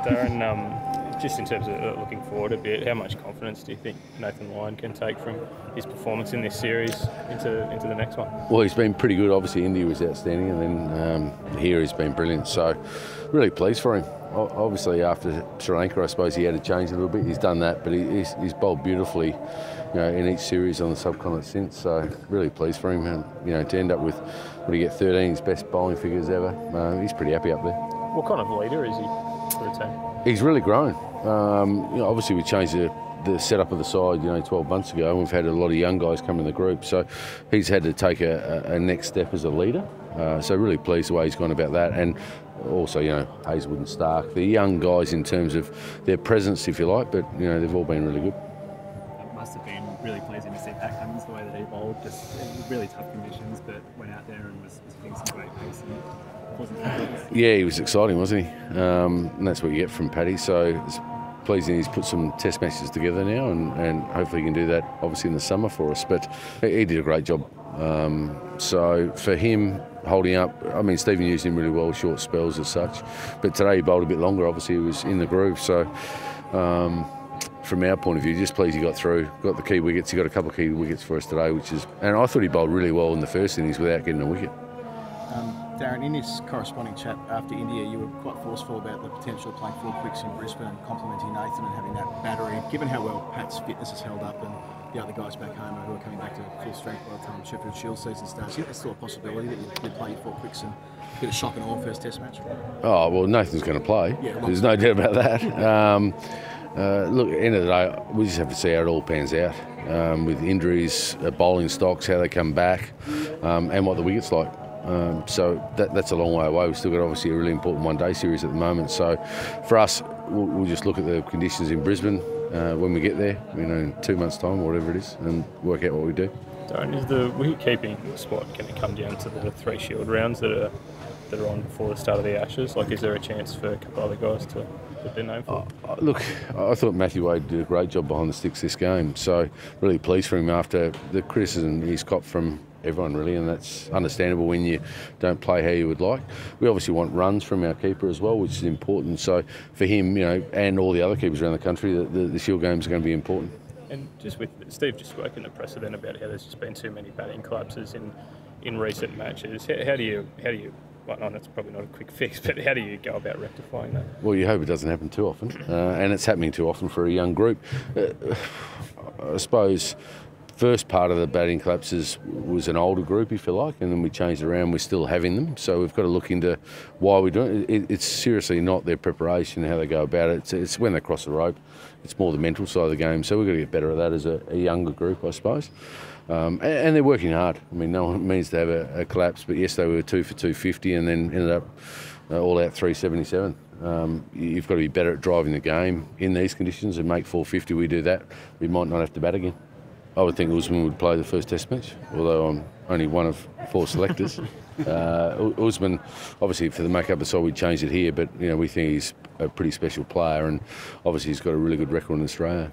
Darren, just in terms of looking forward a bit, how much confidence do you think Nathan Lyon can take from his performance in this series into the next one? Well, he's been pretty good. Obviously, India was outstanding, and then here he's been brilliant. So, really pleased for him. Obviously, after Sri Lanka, I suppose he had to change a little bit. He's done that, but he's bowled beautifully, in each series on the subcontinent since. So, really pleased for him. And, to end up with, what do you get, 13, his best bowling figures ever. He's pretty happy up there. What kind of leader is he for the team? He's really grown. Obviously we changed the setup of the side, 12 months ago, and we've had a lot of young guys come in the group. So he's had to take a next step as a leader. So really pleased the way he's gone about that. And also, Hazelwood and Stark, the young guys in terms of their presence, if you like, but, they've all been really good. It must have been really pleasing to see Pat Cummins the way that he bowled, just in really tough conditions, but went out there and was hitting some great pace. Yeah, he was exciting, wasn't he? And that's what you get from Paddy. So it's pleasing he's put some test matches together now, and hopefully he can do that obviously in the summer for us. But he did a great job. So for him holding up, Stephen used him really well, short spells as such. But today he bowled a bit longer. Obviously he was in the groove. So from our point of view, just pleased he got through, got the key wickets. He got a couple of key wickets for us today, and I thought he bowled really well in the first innings without getting a wicket. Darren, in this corresponding chat after India, you were quite forceful about the potential of playing 4 quicks in Brisbane and complimenting Nathan and having that battery. Given how well Pat's fitness has held up and the other guys back home who are coming back to full strength by the time Sheffield Shield season starts, do you think there's still a possibility that you'll play your 4 quicks and a bit of shock and awe first test match? Oh, well, Nathan's going to play. Yeah, there's no doubt about that. Look, at the end of the day, we just have to see how it all pans out with injuries, bowling stocks, how they come back, and what the wicket's like. So that's a long way away. We've still got obviously a really important one-day series at the moment. So for us, we'll just look at the conditions in Brisbane when we get there, in 2 months' time, whatever it is, and work out what we do. Darren, is the wicket-keeping spot going to come down to the 3 Shield rounds that are on before the start of the Ashes? Like, is there a chance for a couple of other guys to put their name for? Look, I thought Matthew Wade did a great job behind the sticks this game. So really pleased for him after the criticism he's copped from everyone, really, and that's understandable when you don't play how you would like. We obviously want runs from our keeper as well, which is important. So for him, and all the other keepers around the country, the Shield games are going to be important. And just with Steve just spoke in the press then about how there's just been too many batting collapses in recent matches. How do you? Well, no, that's probably not a quick fix, but how do you go about rectifying that? Well, you hope it doesn't happen too often, and it's happening too often for a young group. I suppose first part of the batting collapses was an older group, if you like, and then we changed it around. We're still having them, so we've got to look into why we're doing it. It's seriously not their preparation, how they go about it. It's when they cross the rope. It's more the mental side of the game, so we've got to get better at that as a younger group, I suppose. And they're working hard. No one means to have a collapse, but yesterday we were 2 for 250 and then ended up all out 377. You've got to be better at driving the game in these conditions and make 450. We do that, we might not have to bat again. I would think Usman would play the first test match, although I'm only one of 4 selectors. Usman, obviously for the make-up of the side, we changed it here, but we think he's a pretty special player, and obviously he's got a really good record in Australia.